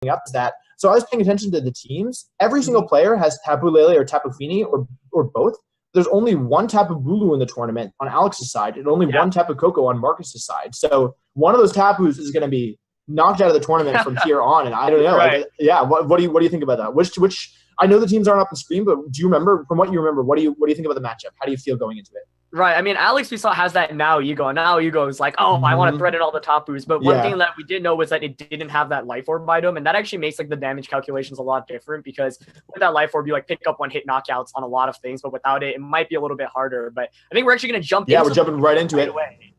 up is that, so I was paying attention to the teams. Every single player has Tapu Lele or Tapu Fini or both. There's only one Tapu Bulu in the tournament on Alex's side and only one Tapu Koko on Marcus's side. So one of those Tapus is going to be knocked out of the tournament from here on. And I don't know. Right. What do you think about that? Which I know the teams aren't up on screen, but do you remember, from what you remember, what do you think about the matchup? How do you feel going into it? Right. I mean, Alex, we saw, has that now ego. And now ego is like, oh, I want to threaten all the Tapus. But one thing that we did know was that it didn't have that life orb item. And that actually makes like the damage calculations a lot different, because with that life orb, you like pick up one hit knockouts on a lot of things. But without it, it might be a little bit harder. But I think we're actually going to jump we're jumping right into it. Away.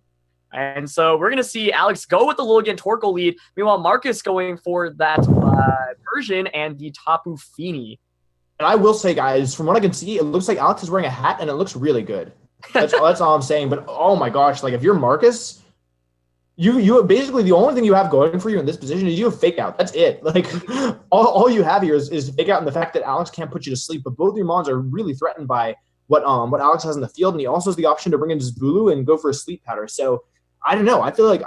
And so we're going to see Alex go with the Lilligant Torkoal lead. Meanwhile, Marcus going for that Persian and the Tapu Fini. And I will say, guys, from what I can see, it looks like Alex is wearing a hat, and it looks really good. That's all I'm saying. But oh my gosh, like if you're Marcus, you basically, the only thing you have going for you in this position is you have fake out. That's it. Like all you have here is fake out, and the fact that Alex can't put you to sleep. But both your mons are really threatened by what Alex has in the field, and he also has the option to bring in his Bulu and go for a sleep powder. So I don't know. I feel like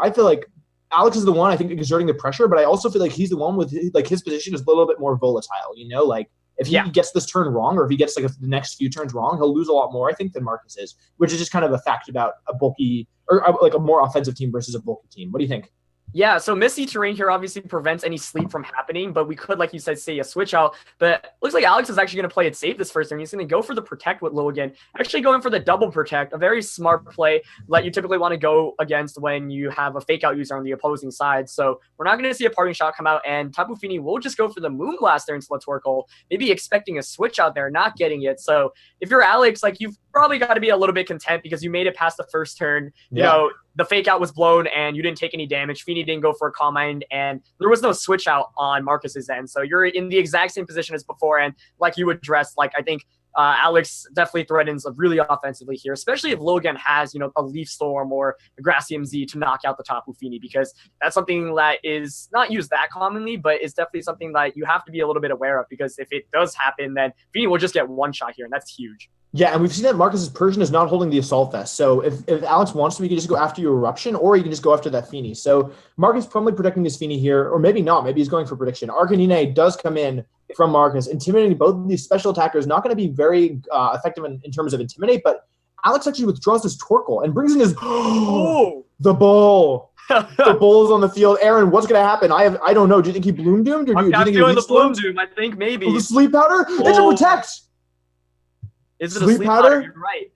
Alex is the one, I think, exerting the pressure, but I also feel like he's the one with his position is a little bit more volatile. You know, like. If he gets this turn wrong, or if he gets like the next few turns wrong, he'll lose a lot more, I think, than Marcus is, which is just kind of a fact about a bulky or like a more offensive team versus a bulky team. What do you think? Yeah, so Misty Terrain here obviously prevents any sleep from happening, but we could, like you said, say a switch out. But looks like Alex is actually going to play it safe this first turn. He's going to go for the Protect with Lilligant, actually going for the double Protect, a very smart play that you typically want to go against when you have a fake out user on the opposing side. So we're not going to see a parting shot come out, and Tapu Fini will just go for the Moonblast there into the Torkoal, maybe expecting a switch out there, not getting it. So if you're Alex, like, you've probably got to be a little bit content because you made it past the first turn. You know, the fake out was blown and you didn't take any damage. Fini didn't go for a Calm Mind, and there was no switch out on Marcus's end. So you're in the exact same position as before. And like you addressed, like, I think Alex definitely threatens really offensively here, especially if Logan has, you know, a Leaf Storm or a Grassy MZ to knock out the Tapu Fini, because that's something that is not used that commonly, but it's definitely something that you have to be a little bit aware of, because if it does happen, then Fini will just get one shot here, and that's huge. Yeah, and we've seen that Marcus's Persian is not holding the Assault Vest. So if Alex wants to, he can just go after your Eruption, or he can just go after that Fini. So Marcus probably protecting his Fini here, or maybe not. Maybe he's going for prediction. Arcanine does come in from Marcus, intimidating both of these special attackers. Not going to be very effective in terms of intimidate, but Alex actually withdraws his Torkoal and brings in his the bull. The bull is on the field. Aaron, what's going to happen? I don't know. Do you think he Bloom Doomed? Or do you think feeling the Bloom Doom. I think maybe. The Sleep Powder? It's a Protect! Is it a sleep powder? You're right.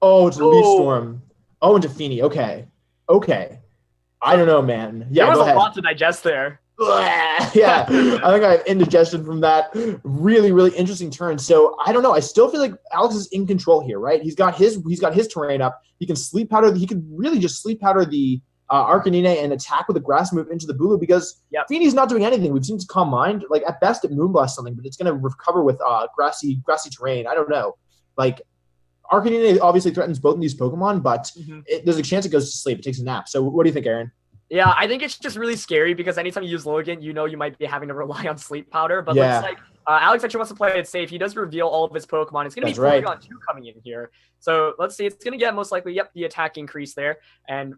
Oh, it's a Leaf Storm. Oh, into Fini. Okay. I don't know, man. Yeah, there was a lot to digest there. Yeah, I think I have indigestion from that. Really, really interesting turn. So I don't know. I still feel like Alex is in control here, right? He's got his terrain up. He can sleep powder. He could really just sleep powder the Arcanine and attack with a grass move into the Bulu, because Fini's not doing anything. We've seen his Calm Mind. Like, at best, it Moonblast something, but it's going to recover with grassy terrain. I don't know. Like, Arcanine obviously threatens both of these Pokemon, but there's a chance it goes to sleep. It takes a nap. So what do you think, Aaron? Yeah, I think it's just really scary because anytime you use Logan, you know you might be having to rely on Sleep Powder. But looks like Alex actually wants to play it safe. He does reveal all of his Pokemon. It's going to be Porygon 2 coming in here. So let's see. It's going to get most likely, the attack increase there. And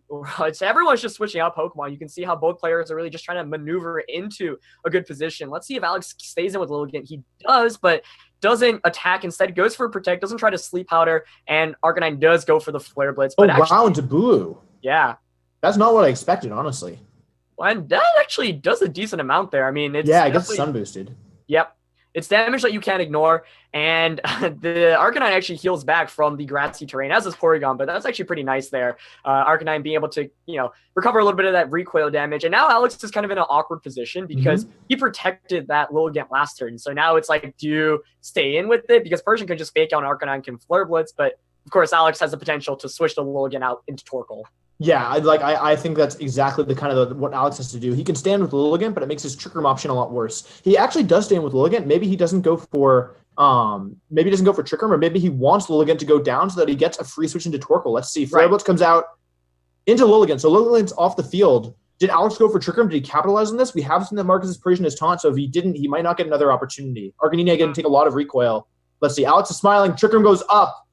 everyone's just switching out Pokemon. You can see how both players are really just trying to maneuver into a good position. Let's see if Alex stays in with Logan. He does, but doesn't attack. Instead, goes for Protect, doesn't try to Sleep Powder, and Arcanine does go for the Flare Blitz. But wow, into Bulu. Yeah. That's not what I expected, honestly. Well, and that actually does a decent amount there. I mean, it's it gets sun boosted. Yep. It's damage that you can't ignore, and the Arcanine actually heals back from the grassy terrain, as is Porygon, but that's actually pretty nice there. Arcanine being able to, recover a little bit of that recoil damage, and now Alex is kind of in an awkward position because he protected that Lilligant last turn. So now it's like, do you stay in with it? Because Persian can just fake out and Arcanine can Flare Blitz, but of course Alex has the potential to switch the Lilligant out into Torkoal. Yeah, I think that's exactly the kind of what Alex has to do. He can stand with Lilligant, but it makes his Trick Room option a lot worse. He actually does stand with Lilligant. Maybe he doesn't go for Trick Room, or maybe he wants Lilligant to go down so that he gets a free switch into Torkoal. Let's see. Flare Blitz comes out into Lilligant. So Lilligant's off the field. Did Alex go for Trick Room? Did he capitalize on this? We have seen that Marcus's Persian is taunt, so if he didn't, he might not get another opportunity. Arcanine again take a lot of recoil. Let's see. Alex is smiling. Trick Room goes up.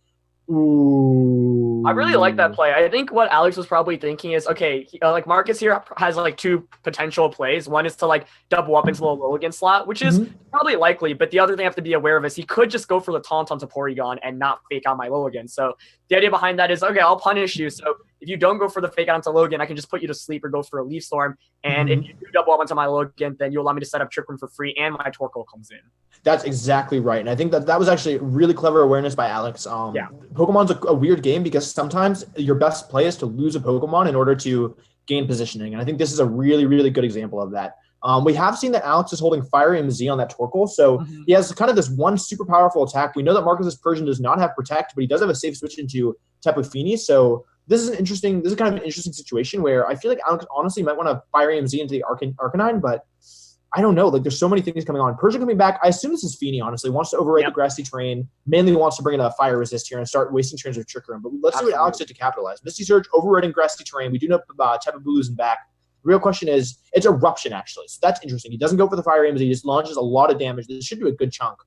Ooh. I really like that play. I think what Alex was probably thinking is, okay, like Marcus here has like two potential plays. One is to like double up into the Logan slot, which is probably likely. But the other thing I have to be aware of is he could just go for the taunt onto Porygon and not fake out my Logan. So the idea behind that is, okay, I'll punish you. So if you don't go for the fake out onto Logan, I can just put you to sleep or go for a Leaf Storm. And if you do double up onto my Logan, then you allow me to set up Trick Room for free and my Torkoal comes in. That's exactly right. And I think that was actually really clever awareness by Alex. Pokemon's a weird game because sometimes your best play is to lose a Pokemon in order to gain positioning. And I think this is a really, really good example of that. We have seen that Alex is holding Fire MZ on that Torkoal. So he has kind of this one super powerful attack. We know that Marcus's Persian does not have Protect, but he does have a safe switch into Tapu Fini. So this is kind of an interesting situation where I feel like Alex honestly might want to Fire MZ into the Arcanine, but I don't know. Like, there's so many things coming on. Persian coming back. I assume this is Fini, honestly. Wants to override the Grassy Terrain. Mainly wants to bring in a Fire Resist here and start wasting turns with Trick Room. But let's see what Alex did to capitalize. Misty Surge, overriding Grassy Terrain. We do know Tapu Bulu's in back. The real question is, it's Eruption, actually. So that's interesting. He doesn't go for the Fire Aims. He just launches a lot of damage. This should do a good chunk.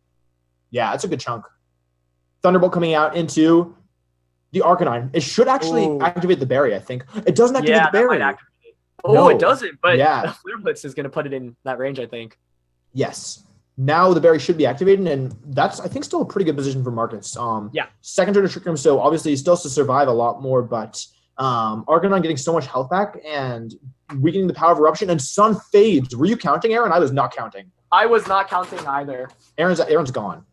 Yeah, it's a good chunk. Thunderbolt coming out into the Arcanine. It should actually activate the berry, I think. It doesn't activate the berry. No, it doesn't, but the Flare Blitz is going to put it in that range, I think. Yes. Now the berry should be activated, and that's, I think, still a pretty good position for Marcus. Second turn to Trick Room, so obviously he still has to survive a lot more, but Arcanine getting so much health back and weakening the power of Eruption, and Sun fades. Were you counting, Aaron? I was not counting. I was not counting either. Aaron's gone.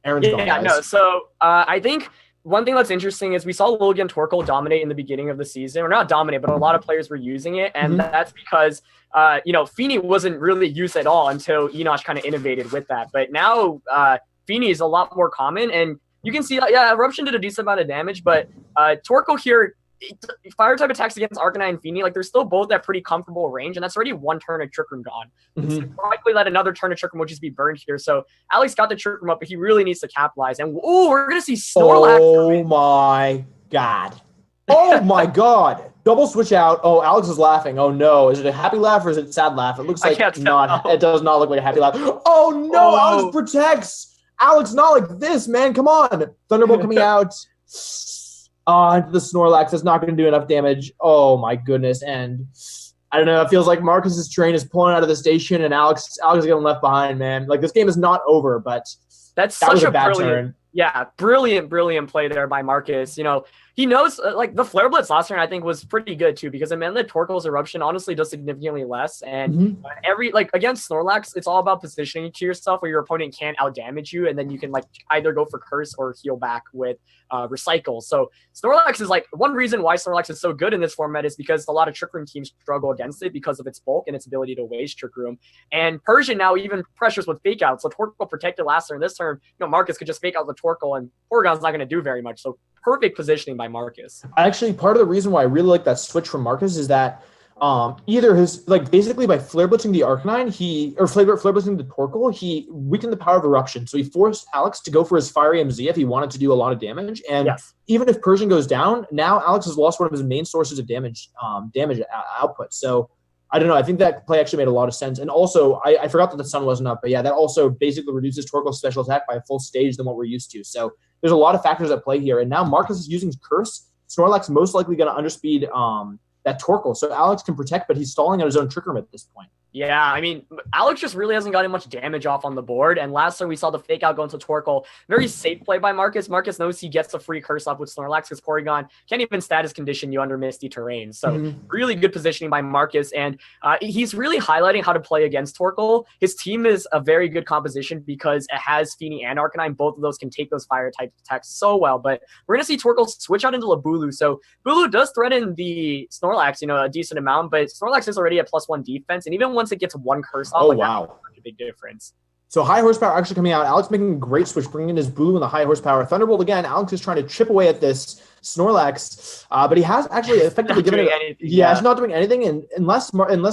Aaron's gone, guys. No, so I think one thing that's interesting is we saw Logan Torkoal dominate in the beginning of the season. Or not dominate, but a lot of players were using it. And that's because, Fini wasn't really used at all until Enoch kind of innovated with that. But now Fini is a lot more common. And you can see that, Eruption did a decent amount of damage. But Torkoal here, fire type attacks against Arcanine and Fini, like they're still both at pretty comfortable range, and that's already one turn of Trick Room gone. It's likely that another turn of Trick Room will just be burned here. So Alex got the Trick Room up, but he really needs to capitalize. And we're gonna see Snorlax. Oh my god! Oh my god! Double switch out. Oh, Alex is laughing. Oh no! Is it a happy laugh or is it a sad laugh? It looks like not. It does not look like a happy laugh. Oh no! Alex protects. Alex, not like this, man. Come on! Thunderbolt coming out. Into the Snorlax. That's not going to do enough damage. Oh, my goodness. And I don't know. It feels like Marcus's train is pulling out of the station, and Alex is getting left behind, man. Like, this game is not over, but that was a bad turn. Yeah, brilliant play there by Marcus. He knows, the Flare Blitz last turn, I think, was pretty good, too, because, the Torkoal's Eruption honestly does significantly less. And against Snorlax, it's all about positioning to yourself where your opponent can't outdamage you, and then you can, either go for Curse or heal back with Recycle. So Snorlax is, one reason why Snorlax is so good in this format is because a lot of Trick Room teams struggle against it because of its bulk and its ability to waste Trick Room. And Persian now even pressures with Fake Out. So Torkoal protected last turn. This turn, Marcus could just Fake Out the Torkoal, and Porygon's not going to do very much. So perfect positioning by Marcus. Actually, part of the reason why I really like that switch from Marcus is that either his basically by Flare Blitzing the Arcanine, Flare Blitzing the Torkoal, he weakened the power of Eruption. So he forced Alex to go for his Fiery MZ if he wanted to do a lot of damage. And even if Persian goes down, now Alex has lost one of his main sources of damage output. So I don't know. I think that play actually made a lot of sense. And also, I forgot that the sun wasn't up, but that also basically reduces Torkoal's special attack by a full stage than what we're used to. So there's a lot of factors at play here. And now Marcus is using Curse. Snorlax most likely going to underspeed that Torkoal. So Alex can protect, but he's stalling out his own Trick Room at this point. Yeah, Alex just really hasn't gotten much damage off on the board. And last turn, we saw the Fake Out go into Torkoal. Very safe play by Marcus. Marcus knows he gets the free Curse up with Snorlax because Porygon can't even status condition you under Misty Terrain. So really good positioning by Marcus. And he's really highlighting how to play against Torkoal. His team is a very good composition because it has Fini and Arcanine. Both of those can take those fire type attacks so well. But we're going to see Torkoal switch out into Bulu. So Bulu does threaten the Snorlax, a decent amount, but Snorlax is already at +1 defense. And even once it gets one curse off, that's a big difference. So high horsepower actually coming out. Alex making a great switch, bringing in his Bulu and the high horsepower. Thunderbolt again. Alex is trying to chip away at this Snorlax, but he has actually effectively given it. He's not doing anything. And unless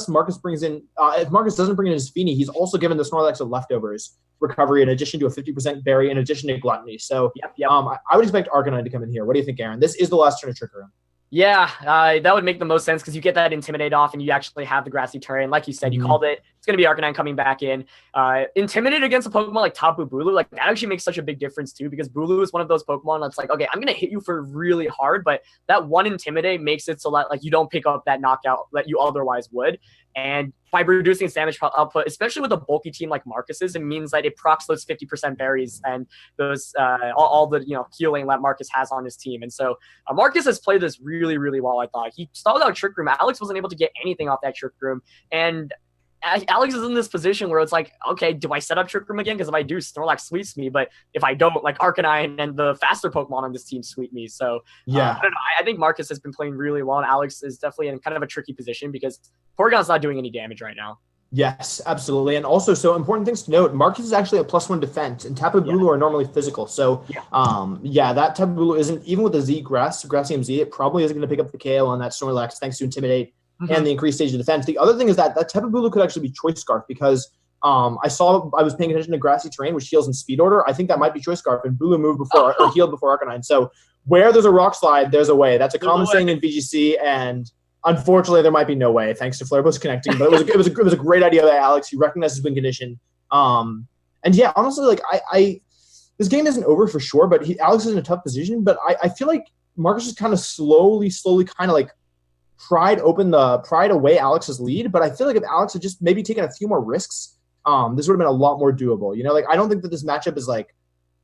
Marcus brings in, if Marcus doesn't bring in his Fini, he's also given the Snorlax a leftovers recovery in addition to a 50% berry, in addition to Gluttony. So I would expect Arcanine to come in here. What do you think, Aaron? This is the last turn of Trick Room. Yeah, that would make the most sense because you get that Intimidate off and you actually have the Grassy Terrain. Like you said, you called it. It's going to be Arcanine coming back in. Intimidate against a Pokemon like Tapu Bulu, like that actually makes such a big difference too, because Bulu is one of those Pokemon that's like, okay, I'm going to hit you for really hard, but that one Intimidate makes it so that like you don't pick up that knockout that you otherwise would. And by reducing its damage output, especially with a bulky team like Marcus's, it means that it procs those 50% berries and those all the healing that Marcus has on his team. And so Marcus has played this really, really well. I thought he stalled out Trick Room. Alex wasn't able to get anything off that Trick Room, and Alex is in this position where it's like, okay, do I set up Trick Room again? Because if I do, Snorlax sweeps me. But if I don't, like Arcanine and the faster Pokemon on this team sweep me. So yeah, I don't know. I think Marcus has been playing really well, and Alex is definitely in kind of a tricky position because Porygon's not doing any damage right now. Yes, absolutely. And also, so important things to note, Marcus is actually a +1 defense, and Tapu Bulu are normally physical. So, that Tapu Bulu isn't, even with the Z Grassium Z, it probably isn't going to pick up the KO on that Snorlax thanks to Intimidate and the increased stage of defense. The other thing is that Tapu Bulu could actually be Choice Scarf because I was paying attention to grassy terrain, which heals in speed order. I think that might be Choice Scarf, and Bulu moved before or healed before Arcanine. So, where there's a rock slide, there's a way. That's a common saying in VGC, and unfortunately, there might be no way thanks to Flare Blitz connecting, but it was a great idea by Alex. He recognized his win condition, and yeah, honestly, like I this game isn't over for sure, but Alex is in a tough position. But I feel like Marcus is kind of slowly kind of like pried away Alex's lead. But I feel like if Alex had just maybe taken a few more risks, this would have been a lot more doable. Like I don't think that this matchup is like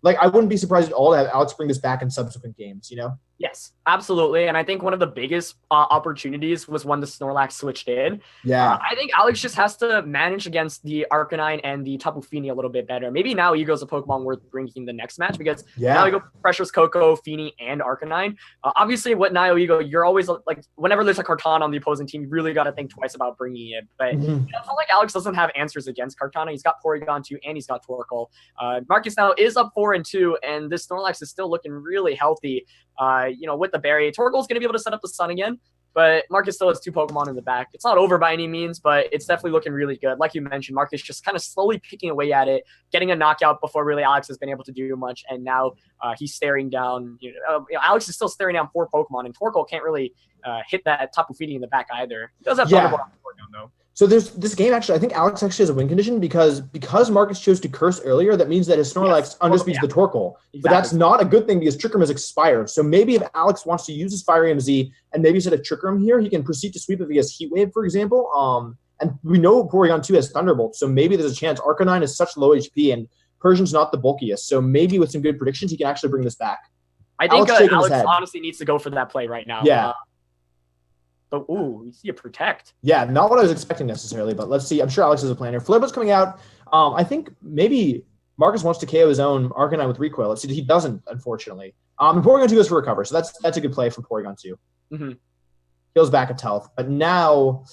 I wouldn't be surprised at all to have Alex bring this back in subsequent games. Yes, absolutely. And I think one of the biggest opportunities was when the Snorlax switched in. Yeah. I think Alex just has to manage against the Arcanine and the Tapu Fini a little bit better. Maybe now Ego's a Pokemon worth bringing the next match because now Ego pressures Coco, Fini, and Arcanine. Obviously, with Nio Ego, you're always like, whenever there's a Kartana on the opposing team, you really got to think twice about bringing it. But it's not like Alex doesn't have answers against Kartana. He's got Porygon too, and he's got Torkoal. Marcus now is up 4-2, and this Snorlax is still looking really healthy. With the berry, Torkoal's going to be able to set up the sun again, but Marcus still has 2 Pokemon in the back. It's not over by any means, but it's definitely looking really good. Like you mentioned, Marcus just kind of slowly picking away at it, getting a knockout before really Alex has been able to do much, and now he's staring down. Alex is still staring down 4 Pokemon, and Torkoal can't really hit that Tapu Fini in the back either. He does have Thunderbolt on Porygon though. So there's this game actually. I think Alex actually has a win condition because Marcus chose to curse earlier. That means that his Snorlax underspeeds the Torkoal, but that's not a good thing because Trick Room has expired. So maybe if Alex wants to use his Fire EMZ and maybe instead of Trick Room here, he can proceed to sweep if he has Heat Wave, for example. And we know Porygon 2 has Thunderbolt, so maybe there's a chance. Arcanine is such low HP and Persian's not the bulkiest, so maybe with some good predictions, he can actually bring this back. I think Alex honestly needs to go for that play right now. Yeah. But we see a Protect. Yeah, not what I was expecting necessarily, but let's see. I'm sure Alex has a plan here. Flare Blitz coming out. I think maybe Marcus wants to KO his own Arcanine with Recoil. Let's see. He doesn't, unfortunately. And Porygon 2 goes for Recover, so that's a good play from Porygon 2. Heals back its health. But now,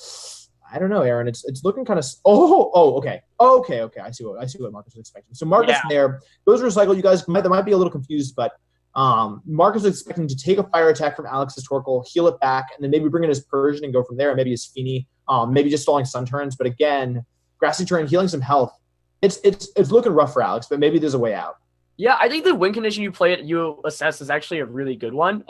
I don't know, Aaron. It's looking kind of. Okay. I see what Marcus was expecting. So Marcus there goes to Recycle. You guys might be a little confused, but Marcus is expecting to take a fire attack from Alex's Torkoal, heal it back, and then maybe bring in his Persian and go from there, and maybe his Fini, maybe just stalling Sun Turns. But again, grassy terrain, healing some health. It's looking rough for Alex, but maybe there's a way out. Yeah, I think the win condition you assess is actually a really good one.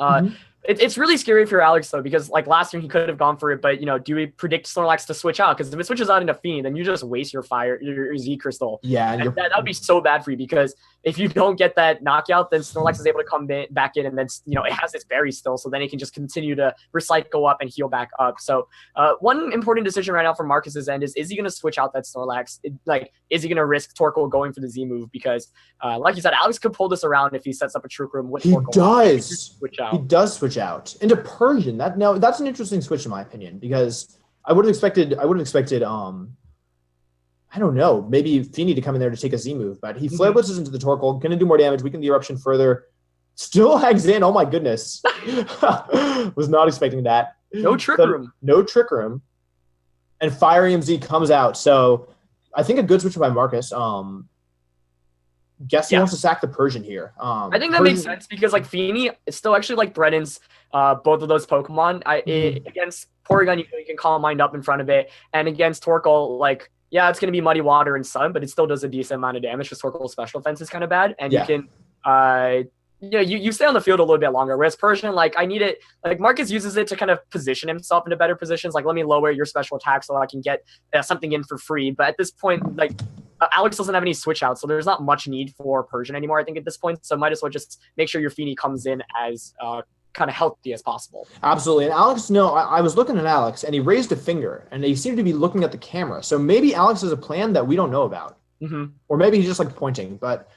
It's really scary for Alex, though, because like last year he could have gone for it, but do we predict Snorlax to switch out? Because if it switches out into Fiend, then you just waste your Z Crystal. Yeah, and that would be so bad for you because if you don't get that knockout, then Snorlax is able to come back in, and then it has its berry still, so then it can just continue to recycle up and heal back up. So one important decision right now from Marcus's end is he going to switch out that Snorlax? Is he going to risk Torkoal going for the Z move? Because like you said, Alex could pull this around if he sets up a Trick Room with Torkoal. He does switch out into Persian. That's an interesting switch in my opinion, because I would have expected I don't know, maybe Fini to come in there to take a Z move, but he Flare Blitzes into the Torkoal, gonna do more damage, weaken the Eruption further, still hangs in. Oh my goodness. Was not expecting that. No Trick Room. No Trick Room. And Fire EMZ comes out. So I think a good switch by Marcus. Guess he wants to sack the Persian here. I think that makes sense because like Fini, it still actually like threatens both of those Pokemon. Against Porygon, you can Calm Mind up in front of it, and against Torkoal, it's going to be Muddy Water and Sun, but it still does a decent amount of damage because Torkoal's special defense is kind of bad, and you can you stay on the field a little bit longer. Whereas Persian, like I need it, like Marcus uses it to kind of position himself into better positions. Like let me lower your special attack so I can get something in for free. But at this point, like Alex doesn't have any switch outs, so there's not much need for Persian anymore, I think, at this point. So might as well just make sure your Feeney comes in as kind of healthy as possible. Absolutely. And Alex, I was looking at Alex, and he raised a finger, and he seemed to be looking at the camera. So maybe Alex has a plan that we don't know about. Or maybe he's just like pointing, but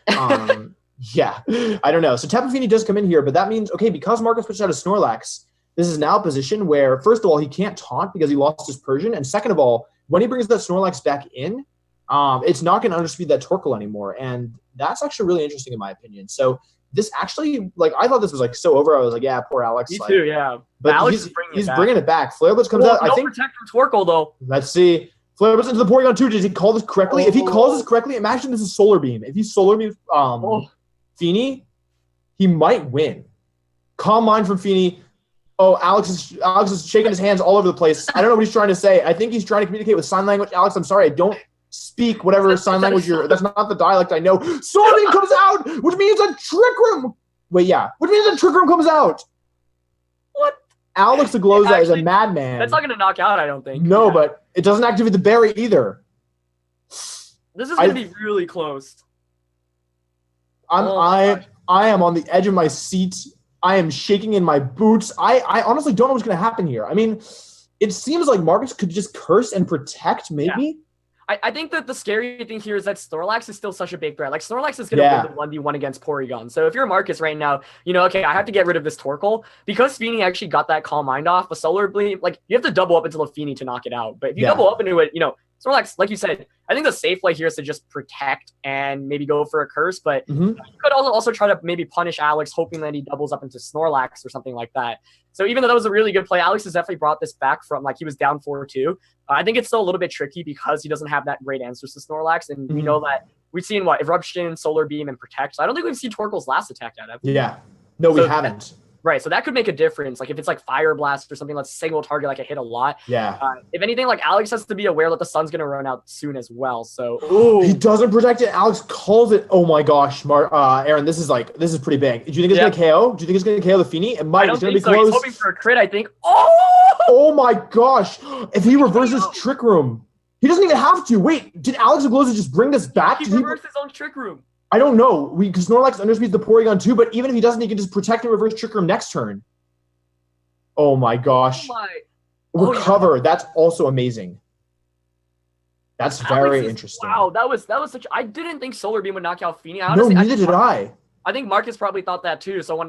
yeah, I don't know. So Tapu Fini does come in here, but that means, okay, because Marcus switched out of Snorlax, this is now a position where, first of all, he can't taunt because he lost his Persian. And second of all, when he brings that Snorlax back in, it's not going to underspeed that Torkoal anymore. And that's actually really interesting in my opinion. So this actually, like, I thought this was like so over. I was like, yeah, poor Alex. Me like, too, yeah. But Alex he's bringing it back. Flare Blitz comes out. I think protect from Torkoal though. Let's see. Flare Blitz into the Porygon 2. Does he call this correctly? If he calls this correctly, imagine this is Solar Beam. If he Solar Beam Fini, he might win. Calm Mind from Fini. Oh, Alex is shaking his hands all over the place. I don't know what he's trying to say. I think he's trying to communicate with sign language. Alex, I'm sorry, I don't speak whatever sign language you're. That's not the dialect I know. Solar Beam comes out, which means a Trick Room. Wait, yeah, which means a Trick Room comes out. What? Alex Ogloza is a madman. That's not going to knock out, I don't think. No, but it doesn't activate the berry either. This is going to be really close. I am on the edge of my seat. I am shaking in my boots. I honestly don't know what's going to happen here. I mean, it seems like Marcus could just curse and protect, maybe. Yeah. I think that the scary thing here is that Snorlax is still such a big threat. Like, Snorlax is going to win the 1v1 against Porygon. So if you're Marcus right now, you know, okay, I have to get rid of this Torkoal. Because Fini actually got that Calm Mind off, a Solar Beam, like, you have to double up into the Fini to knock it out. But if you double up into it, you know, Snorlax, like you said, I think the safe play here is to just protect and maybe go for a curse. But you could also try to maybe punish Alex, hoping that he doubles up into Snorlax or something like that. So even though that was a really good play, Alex has definitely brought this back from, like, he was down 4-2. I think it's still a little bit tricky because he doesn't have that great answers to Snorlax. And we know that we've seen, Eruption, Solar Beam, and Protect. So I don't think we've seen Torkoal's last attack yet, have we? Yeah. No, we haven't. Right, so that could make a difference. Like if it's like Fire Blast or something, let's single target like a hit a lot. Yeah. If anything, like Alex has to be aware that the sun's gonna run out soon as well. So he doesn't protect it. Alex calls it. Oh my gosh, Aaron, this is pretty big. Do you think it's gonna KO? Do you think it's gonna KO the Fini? It might. I don't it's gonna think be close. He's hoping for a crit, I think. Oh my gosh! If he reverses Trick Room, he doesn't even have to. Wait, did Alex Ogloza just bring this back? He reversed his own Trick Room. I don't know. Because Snorlax underspeeds the Porygon too, but even if he doesn't, he can just protect and reverse Trick Room next turn. Oh my gosh. Recover. That's also amazing. That's very interesting. Wow, that was such. I didn't think Solar Beam would knock out Fini. No, neither did I. I think Marcus probably thought that too. So when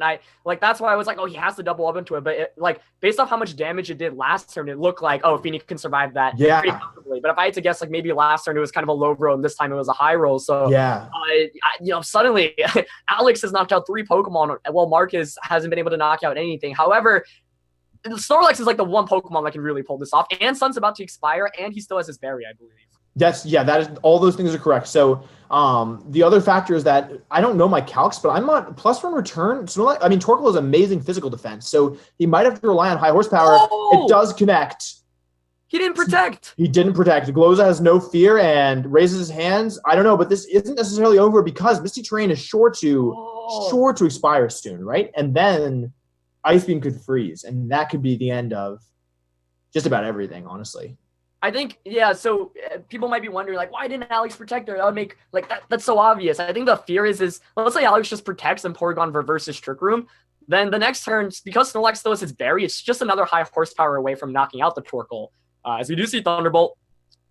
that's why I was like, oh, he has to double up into it. But based off how much damage it did last turn, it looked like, oh, Fini can survive that pretty comfortably. But if I had to guess, like maybe last turn it was kind of a low roll, and this time it was a high roll. So suddenly Alex has knocked out 3 Pokemon, while Marcus hasn't been able to knock out anything. However, Snorlax is like the one Pokemon that can really pull this off. And Sun's about to expire, and he still has his berry, I believe. That is all those things are correct. So the other factor is that I don't know my calcs, but I'm on +1 return. Torkoal is amazing physical defense, so he might have to rely on high horsepower. It does connect. He didn't protect. He didn't protect. Ogloza has no fear and raises his hands. I don't know, but this isn't necessarily over because Misty Terrain is sure to expire soon, right? And then Ice Beam could freeze, and that could be the end of just about everything, honestly. I think, so people might be wondering, like, why didn't Alex protect her? That would make, like, that's so obvious. I think the fear is let's say Alex just protects and Porygon reverses Trick Room. Then the next turn, because Snorlax still has its berry, it's just another high horsepower away from knocking out the Torkoal. As we do see Thunderbolt,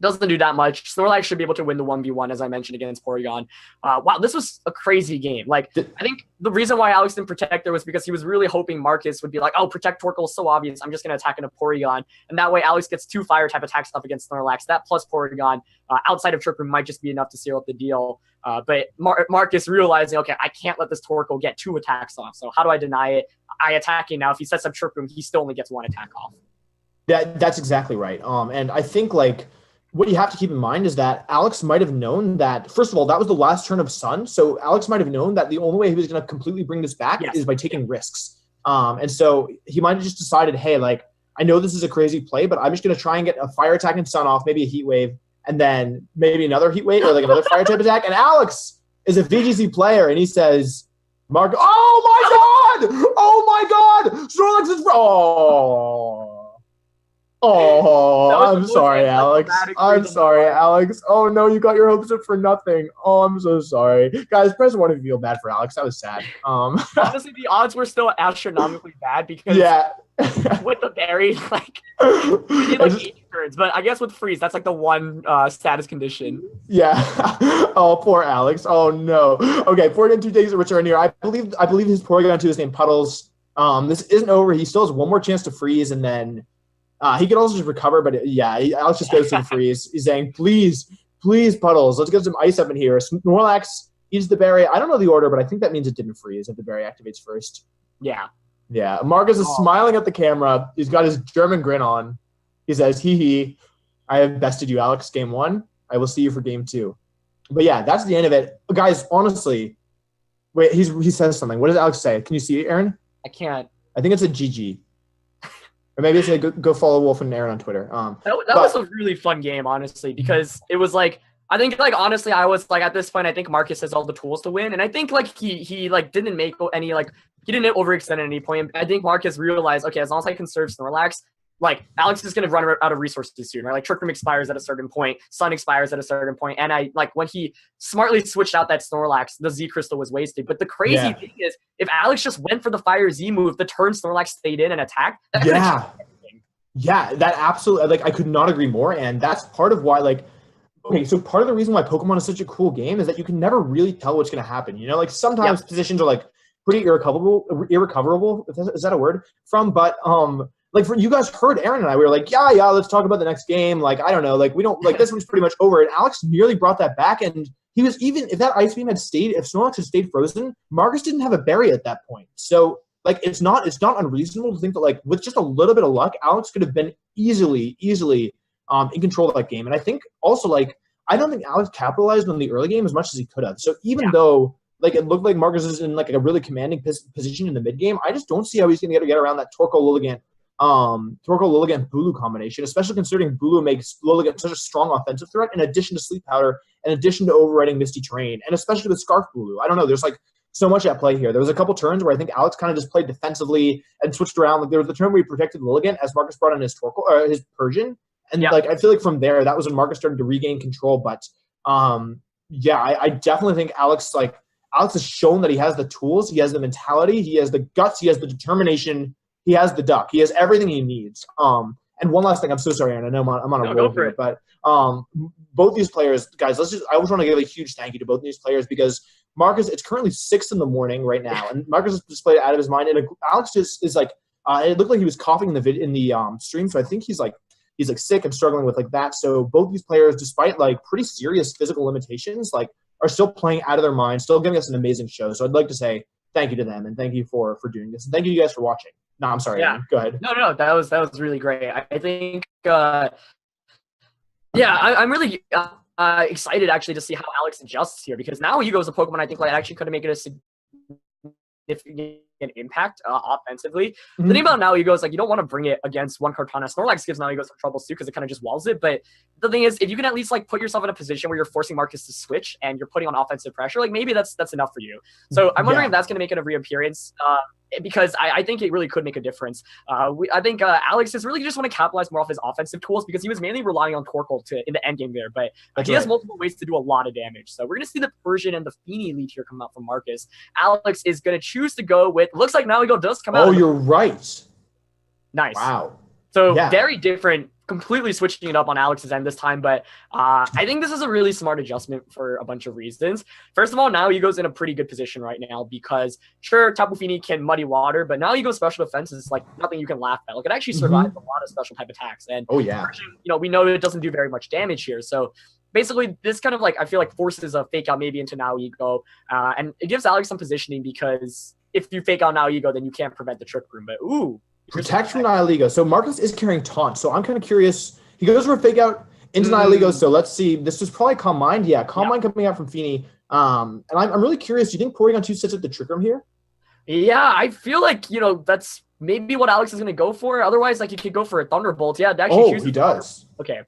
doesn't do that much. Snorlax should be able to win the 1v1, as I mentioned, against Porygon. Wow, this was a crazy game. Like, I think the reason why Alex didn't protect there was because he was really hoping Marcus would be like, oh, protect Torkoal is so obvious. I'm just going to attack into Porygon. And that way Alex gets 2 fire-type attack stuff against Snorlax. That plus Porygon outside of Trick Room might just be enough to seal up the deal. But Marcus realizing, okay, I can't let this Torkoal get 2 attacks off. So how do I deny it? I attack it now. If he sets up Trick Room, he still only gets 1 attack off. That's exactly right. And I think, like, what you have to keep in mind is that Alex might have known that, first of all, that was the last turn of Sun. So Alex might have known that the only way he was going to completely bring this back is by taking risks. And so he might have just decided, hey, like, I know this is a crazy play, but I'm just going to try and get a fire attack and Sun off, maybe a Heat Wave, and then maybe another Heat Wave or like another fire type attack. And Alex is a VGC player, and he says, Mark. Oh my god! Oh my god! Snorlax is. Oh. Oh, I'm sorry, Alex. I'm sorry, Alex. Oh no, you got your hopes up for nothing. Oh, I'm so sorry, guys. Press one if you feel bad for Alex. That was sad. Honestly, the odds were still astronomically bad because with the berry, like we need like 8 turns. But I guess with freeze, that's like the one status condition. Yeah. Oh, poor Alex. Oh no. Okay, Porygon 2 takes a return here. I believe his Porygon 2 is named Puddles. This isn't over. He still has one more chance to freeze, and then he could also just recover. But yeah, Alex just goes to the freeze. He's saying, "Please, please, Puddles, let's get some ice up in here." Snorlax eats the berry. I don't know the order, but I think that means it didn't freeze if the berry activates first. Yeah. Yeah. Marcus is smiling at the camera. He's got his German grin on. He says, "Hee hee, I have bested you, Alex. Game 1. I will see you for game 2." But yeah, that's the end of it, guys. Honestly, wait. He says something. What does Alex say? Can you see it, Aaron? I can't. I think it's a GG. Or maybe it's a go follow Wolf and Aaron on Twitter. That was a really fun game, honestly, because it was like, I think like honestly, I was like at this point, I think Marcus has all the tools to win, and I think like he like didn't make any like he didn't overextend at any point. I think Marcus realized, okay, as long as I conserve Snorlax, like Alex is gonna run out of resources soon, right? Like Trick Room expires at a certain point, Sun expires at a certain point, and I like when he smartly switched out that Snorlax, the Z Crystal was wasted. But the crazy thing is, if Alex just went for the Fire Z move, the turn Snorlax stayed in and attacked. Yeah, that absolutely, like I could not agree more, and that's part of why like. Okay, so part of the reason why Pokemon is such a cool game is that you can never really tell what's going to happen. You know, like sometimes positions are like pretty irrecoverable. Is that a word? But like for you guys heard Aaron and I, we were like, yeah, let's talk about the next game. Like, I don't know, like we don't like this one's pretty much over. And Alex nearly brought that back, and he was even if that Ice Beam had stayed, if Snorlax had stayed frozen, Marcus didn't have a berry at that point. So like it's not unreasonable to think that like with just a little bit of luck, Alex could have been easily in control of that game. And I think also like I don't think Alex capitalized on the early game as much as he could have. So even though like it looked like Marcus is in like a really commanding position in the mid game, I just don't see how he's going to get around that Torkoal Lilligant Bulu combination, especially considering Bulu makes Lilligant such a strong offensive threat in addition to Sleep Powder, in addition to overriding Misty Terrain, and especially with Scarf Bulu. I don't know. There's like so much at play here. There was a couple turns where I think Alex kind of just played defensively and switched around. Like there was the turn where he protected Lilligant as Marcus brought in his his Persian. And like I feel like from there, that was when Marcus started to regain control. But I definitely think Alex has shown that he has the tools, he has the mentality, he has the guts, he has the determination, he has the duck, he has everything he needs. And one last thing, I'm so sorry, Aaron. I know I'm on a roll here, but both these players, guys, I just want to give a huge thank you to both of these players because Marcus, it's currently 6 a.m. right now, and Marcus has just played out of his mind, and Alex is like, it looked like he was coughing in the stream, so I think he's like sick and struggling with like that. So both these players, despite like pretty serious physical limitations, like are still playing out of their mind, still giving us an amazing show. So I'd like to say thank you to them and thank you for doing this. And thank you guys for watching. No, I'm sorry. Aaron. Go ahead. No, that was really great. I think, I'm really excited actually to see how Alex adjusts here because now Hugo's a Pokemon I think like actually could make it a significant impact offensively. The thing about now Hugo is like you don't want to bring it against one Kartana. Snorlax gives now Hugo some troubles too because it kind of just walls it. But the thing is, if you can at least like put yourself in a position where you're forcing Marcus to switch and you're putting on offensive pressure, like maybe that's enough for you. So I'm wondering if that's going to make it a reappearance. Because I think it really could make a difference. I think Alex is really just want to capitalize more off his offensive tools because he was mainly relying on Torkoal in the end game there, but he has multiple ways to do a lot of damage. So we're going to see the Persian and the Feeny lead here come out from Marcus. Alex is going to choose to go with, looks like now Naoigo does come out. Oh, you're right. Nice. Wow. So very different, completely switching it up on Alex's end this time. But I think this is a really smart adjustment for a bunch of reasons. First of all, now Hugo's in a pretty good position right now because sure, Tapu Fini can muddy water, but now Hugo's special defense is like nothing you can laugh at. Like it actually survives a lot of special type attacks. And we know it doesn't do very much damage here. So basically this kind of like, I feel like forces a fake out maybe into now Ego. And it gives Alex some positioning because if you fake out now Ego, then you can't prevent the Trick Room. But protect from Nihiligo. So Marcus is carrying Taunt. So I'm kind of curious. He goes for a fake out into Nihiligo. So let's see. This is probably Calm Mind. Yeah, Calm Mind coming out from Feeny. And I'm really curious. Do you think Porygon 2 sits at the Trick Room here? Yeah, I feel like, that's maybe what Alex is going to go for. Otherwise, like, you could go for a Thunderbolt. Yeah, actually he does. Okay.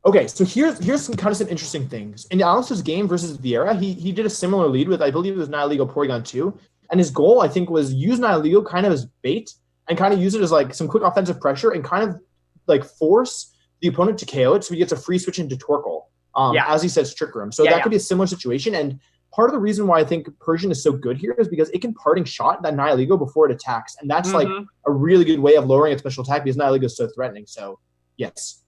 Okay, so here's some interesting things. In Alex's game versus Vieira, he did a similar lead with, I believe it was Nihiligo Porygon 2. And his goal, I think, was use Nihiligo kind of as bait and kind of use it as like some quick offensive pressure and kind of like force the opponent to KO it so he gets a free switch into Torkoal. As he says, Trick Room. So that could be a similar situation. And part of the reason why I think Persian is so good here is because it can parting shot that Nihiligo before it attacks. And that's like a really good way of lowering its special attack because Nihiligo is so threatening. So, yes.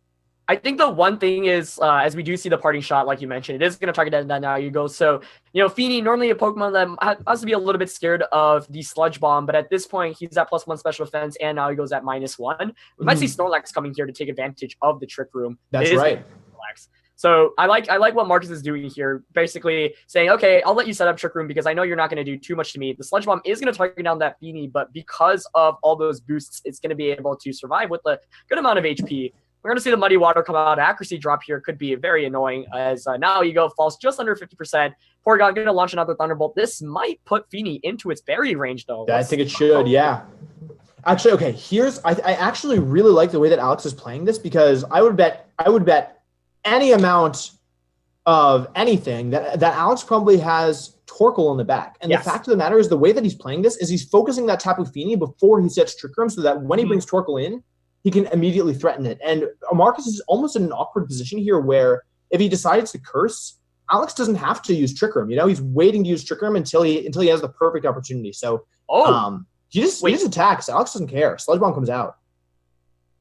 I think the one thing is, as we do see the parting shot, like you mentioned, it is going to target that Nihiligo. So, Feeny, normally a Pokemon that has to be a little bit scared of the Sludge Bomb, but at this point, he's at +1 special defense, and now he goes at -1. We might see Snorlax coming here to take advantage of the Trick Room. That's right. So I like what Marcus is doing here, basically saying, okay, I'll let you set up Trick Room because I know you're not going to do too much to me. The Sludge Bomb is going to target down that Feeny, but because of all those boosts, it's going to be able to survive with a good amount of HP. We're going to see the Muddy Water come out. Accuracy drop here could be very annoying as now falls just under 50%. Porygon going to launch another Thunderbolt. This might put Feeny into its berry range, though. I think it should, yeah. Actually, okay, I actually really like the way that Alex is playing this because I would bet any amount of anything that Alex probably has Torkoal in the back. And the fact of the matter is the way that he's playing this is he's focusing that Tapu Fini before he sets Trick Room so that when he brings Torkoal in, he can immediately threaten it. And Marcus is almost in an awkward position here where if he decides to curse, Alex doesn't have to use Trick Room. He's waiting to use Trick Room until he has the perfect opportunity. So he just attacks. Alex doesn't care. Sludge Bomb comes out.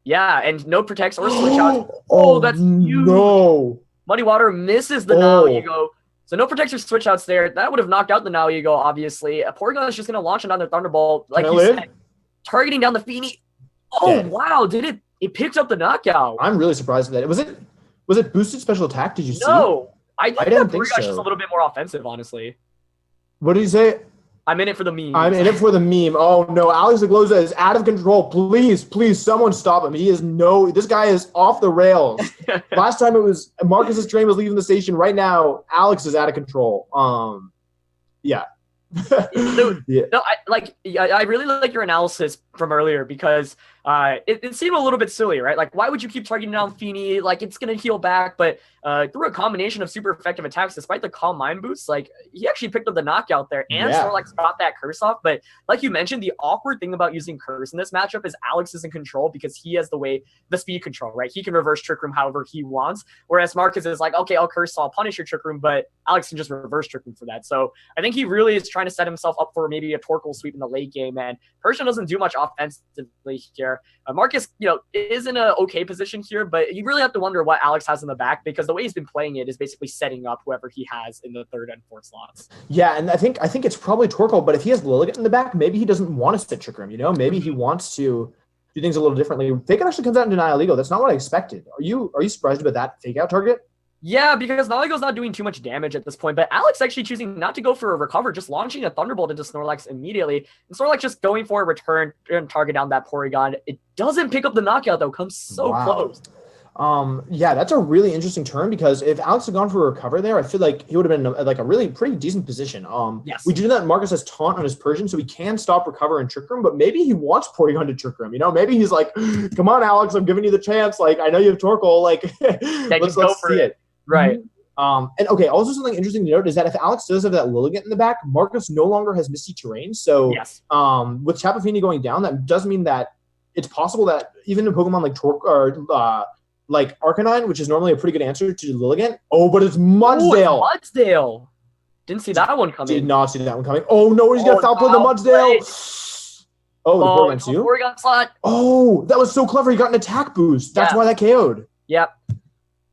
Yeah, and no protects or switch out. That's huge. No. Muddy Water misses the Nihiligo. So no protects or switch outs there. That would have knocked out the Nihiligo, obviously. Porygon is just going to launch another Thunderbolt. Like you said, targeting down the Feeny. Wow, it picked up the knockout. I'm really surprised with that. Was it boosted special attack? Did you see? No. I didn't think so. Porygon's just a little bit more offensive, honestly. What did he say? I'm in it for the meme. I'm in it for the meme. Oh no, Alex Ogloza is out of control. Please, someone stop him. This guy is off the rails. Last time it was Marcus's train was leaving the station. Right now, Alex is out of control. Yeah. No, I really like your analysis from earlier because it seemed a little bit silly, right? Like, why would you keep targeting down Feeny? Like, it's going to heal back, but through a combination of super effective attacks, despite the Calm Mind boost, like, he actually picked up the knockout there, and Snorlax got that curse off. But like you mentioned, the awkward thing about using curse in this matchup is Alex is in control because he has the speed control, right? He can reverse Trick Room however he wants, whereas Marcus is like, okay, I'll curse, so I'll punish your Trick Room, but Alex can just reverse Trick Room for that. So I think he really is trying to set himself up for maybe a Torkoal sweep in the late game, and Persian doesn't do much offensively here. Marcus, is in an okay position here, but you really have to wonder what Alex has in the back because the way he's been playing it is basically setting up whoever he has in the third and fourth slots. Yeah, and I think it's probably Torkoal, but if he has Lilligant in the back, maybe he doesn't want to sit Trick Room, Maybe he wants to do things a little differently. Fake Out actually comes out into Nihiligo. That's not what I expected. Are you surprised about that Fake Out target? Yeah, because Nihiligo's not doing too much damage at this point, but Alex actually choosing not to go for a recover, just launching a Thunderbolt into Snorlax immediately. And Snorlax just going for a return and target down that Porygon. It doesn't pick up the knockout, though. Comes so close. Yeah, that's a really interesting turn because if Alex had gone for a recover there, I feel like he would have been like a really pretty decent position. Yes. We do that. Marcus has Taunt on his Persian, so he can stop recover and Trick Room, but maybe he wants Porygon to Trick Room. Maybe he's like, come on, Alex, I'm giving you the chance. Like, I know you have Torkoal. Like, let's see it. Right. And okay, also something interesting to note is that if Alex does have that Lilligant in the back, Marcus no longer has Misty Terrain. So with Tapu Fini going down, that does mean that it's possible that even a Pokemon like like Arcanine, which is normally a pretty good answer to Lilligant. Oh, but it's Mudsdale. Mudsdale. Didn't see that one coming. Did not see that one coming. Oh no, he's gonna foul play the Mudsdale. Oh, the Porygon too? Porygon slot. Oh, that was so clever. He got an attack boost. That's why that KO'd. Yep.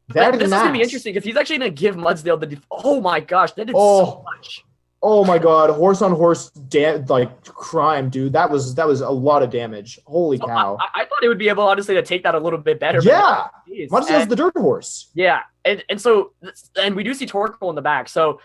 This is going to be interesting because he's actually going to give Mudsdale the... Oh my gosh, that did so much. Oh my god, horse on horse crime, dude. That was a lot of damage. Holy cow. I thought it would be able, honestly, to take that a little bit better. Yeah. Mudsdale's the dirt horse. Yeah. And we do see Torkoal in the back. So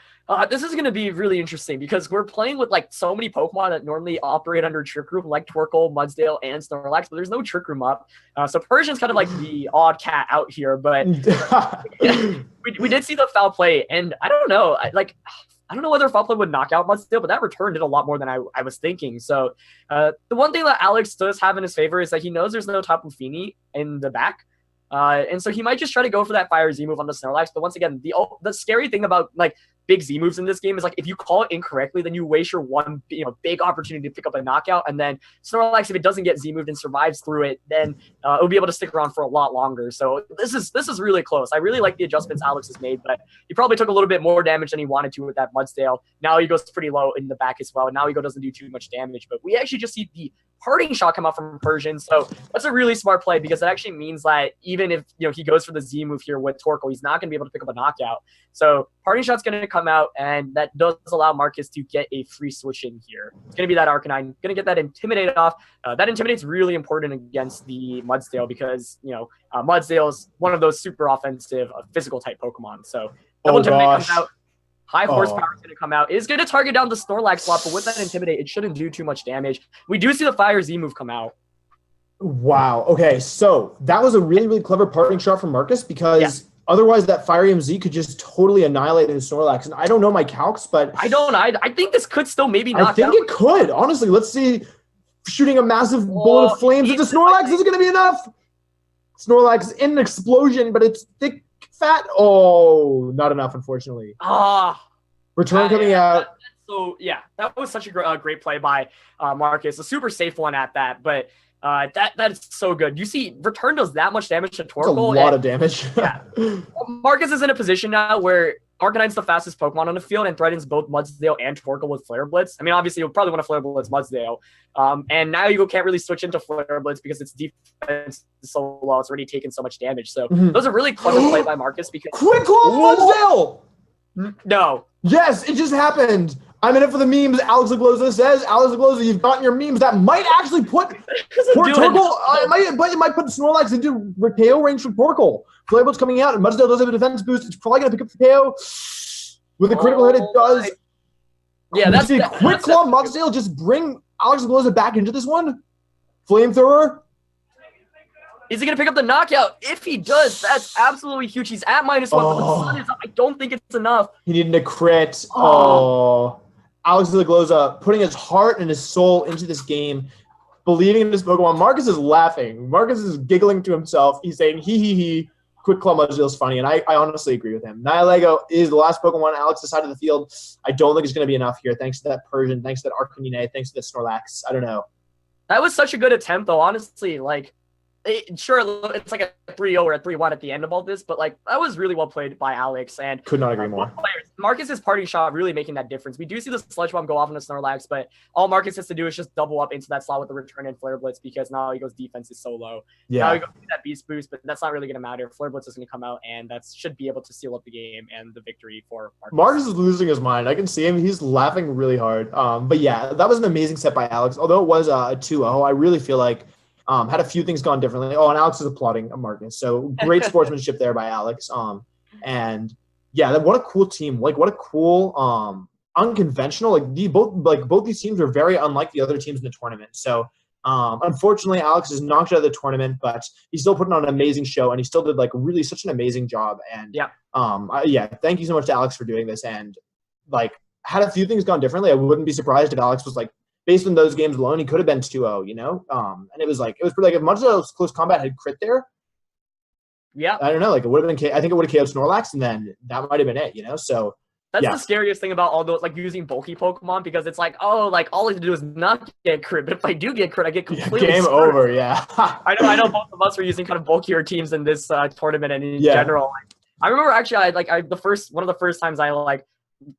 this is going to be really interesting because we're playing with like so many Pokemon that normally operate under Trick Room, like Torkoal, Mudsdale, and Snorlax, but there's no Trick Room up. So Persian's kind of like the odd cat out here, but we did see the foul play, and I don't know, I don't know whether foul play would knock out Mudsdale, but that return did a lot more than I was thinking. So the one thing that Alex does have in his favor is that he knows there's no Tapu Fini in the back. And so he might just try to go for that fire Z move on the Snorlax. But once again, the scary thing about like big Z moves in this game is like if you call it incorrectly, then you waste your one big opportunity to pick up a knockout. And then Snorlax, if it doesn't get Z moved and survives through it, then it'll be able to stick around for a lot longer. So this is really close. I really like the adjustments Alex has made, but he probably took a little bit more damage than he wanted to with that Mudsdale. Now he goes pretty low in the back as well. And now he doesn't do too much damage. But we actually just see the parting shot come out from Persian. So that's a really smart play because it actually means that even if he goes for the Z move here with Torkoal, he's not going to be able to pick up a knockout. So parting shot's going to come out, and that does allow Marcus to get a free switch in here. It's going to be that Arcanine, going to get that Intimidate off. That Intimidate's really important against the Mudsdale because Mudsdale is one of those super offensive physical type Pokemon. So double Intimidate comes out. High horsepower is going to come out. It's going to target down the Snorlax slot, but with that Intimidate, it shouldn't do too much damage. We do see the Fire Z move come out. Wow. Okay, so that was a really, really clever parting shot from Marcus because otherwise that Fire EMZ could just totally annihilate his Snorlax. And I don't know my calcs, but I think this could still maybe knock out. I think it could. Honestly, let's see. Shooting a massive bullet of flames into Snorlax. Is it going to be enough? Snorlax in an explosion, but it's thick. Fat. Oh, not enough, unfortunately. Return coming out. So yeah, that was such a great play by Marcus. A super safe one at that, but that is so good. You see, Return does that much damage to Torkoal. That's a lot of damage. Yeah, Marcus is in a position now where Arcanine's the fastest Pokemon on the field and threatens both Mudsdale and Torkoal with Flare Blitz. I mean, obviously, you'll probably want to Flare Blitz Mudsdale. And now you can't really switch into Flare Blitz because its defense is so low. It's already taken so much damage. So those are really clever play by Marcus because Quick Claw Mudsdale! No. Yes, it just happened. I'm in it for the memes. Alex Ogloza says, Alex Ogloza, you've gotten your memes. That might actually put Torkoal. It might put Snorlax into KO range for Torkoal. Flare Blitz coming out, and Mudsdale does have a defense boost. It's probably going to pick up the KO. With a critical hit, it does. Yeah, that's a Quick Claw Mudsdale. Just bring Alex Ogloza back into this one. Flamethrower. Is he going to pick up the knockout? If he does, that's absolutely huge. He's at -1, but the sun is up. I don't think it's enough. He needed a crit. Alex Ogloza putting his heart and his soul into this game, believing in this Pokemon. Marcus is laughing. Marcus is giggling to himself. He's saying, he. Quick Claw Mudsdale is funny, and I honestly agree with him. Nihilego is the last Pokemon Alex decided the field. I don't think it's going to be enough here, thanks to that Persian, thanks to that Arcanine, thanks to that Snorlax. I don't know. That was such a good attempt, though, honestly. Like, sure, it's like a 3-0 or a 3-1 at the end of all this, but like that was really well played by Alex. And could not agree more. Marcus's parting shot really making that difference. We do see the Sludge Bomb go off on the Snorlax, but all Marcus has to do is just double up into that slot with the Return and Flare Blitz because now he goes defense is so low. Yeah. Now he goes that Beast Boost, but that's not really going to matter. Flare Blitz is going to come out, and that should be able to seal up the game and the victory for Marcus. Marcus is losing his mind. I can see him. He's laughing really hard. But yeah, that was an amazing set by Alex. Although it was a 2-0, I really feel like had a few things gone differently. Oh, and Alex is applauding Marcus. So great sportsmanship there by Alex. And yeah, what a cool team. Like what a cool, unconventional. Both these teams are very unlike the other teams in the tournament. So unfortunately, Alex is knocked out of the tournament, but he's still putting on an amazing show, and he still did like really such an amazing job. And thank you so much to Alex for doing this. And like had a few things gone differently, I wouldn't be surprised if Alex was like, based on those games alone, he could have been 2-0, and it was pretty like if Mudsdale's close combat had crit there, yeah, I don't know, like it would have been, I think it would have KO'd Snorlax, and then that might have been it, so. That's the scariest thing about all those, like using bulky Pokemon, because it's like, oh, like all I have to do is not get crit, but if I do get crit, I get completely game screwed. Over, yeah. I know both of us were using kind of bulkier teams in this tournament and in general. I remember actually, one of the first times I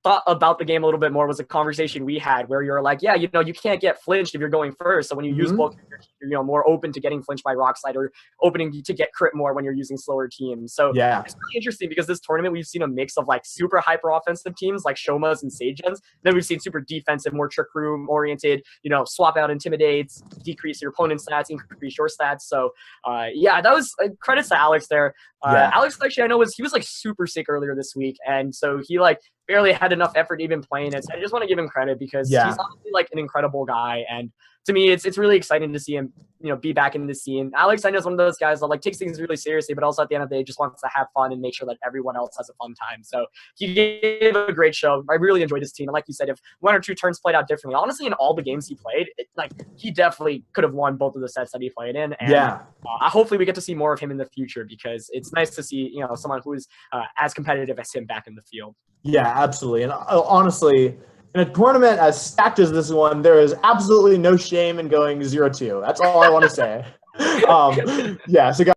thought about the game a little bit more was a conversation we had where you're like, yeah, you can't get flinched if you're going first. So when you use bulk, you're more open to getting flinched by Rock Slide or opening to get crit more when you're using slower teams. So yeah, it's really interesting because this tournament we've seen a mix of like super hyper offensive teams like Shomas and Sagens. Then we've seen super defensive, more trick room oriented, swap out intimidates, decrease your opponent's stats, increase your stats. So that was credits to Alex there. Alex actually, I know he was like super sick earlier this week, and so he barely had enough effort to even playing it. So I just want to give him credit because he's honestly like an incredible guy. And to me, it's really exciting to see him, be back in the scene. Alex, I know, is one of those guys that like takes things really seriously, but also at the end of the day, just wants to have fun and make sure that everyone else has a fun time. So he gave a great show. I really enjoyed his team. And like you said, if one or two turns played out differently, honestly, in all the games he played, he definitely could have won both of the sets that he played in. And hopefully we get to see more of him in the future because it's nice to see, someone who is as competitive as him back in the field. Yeah, absolutely. And honestly, in a tournament as stacked as this one, there is absolutely no shame in going 0-2. That's all I want to say. So guys,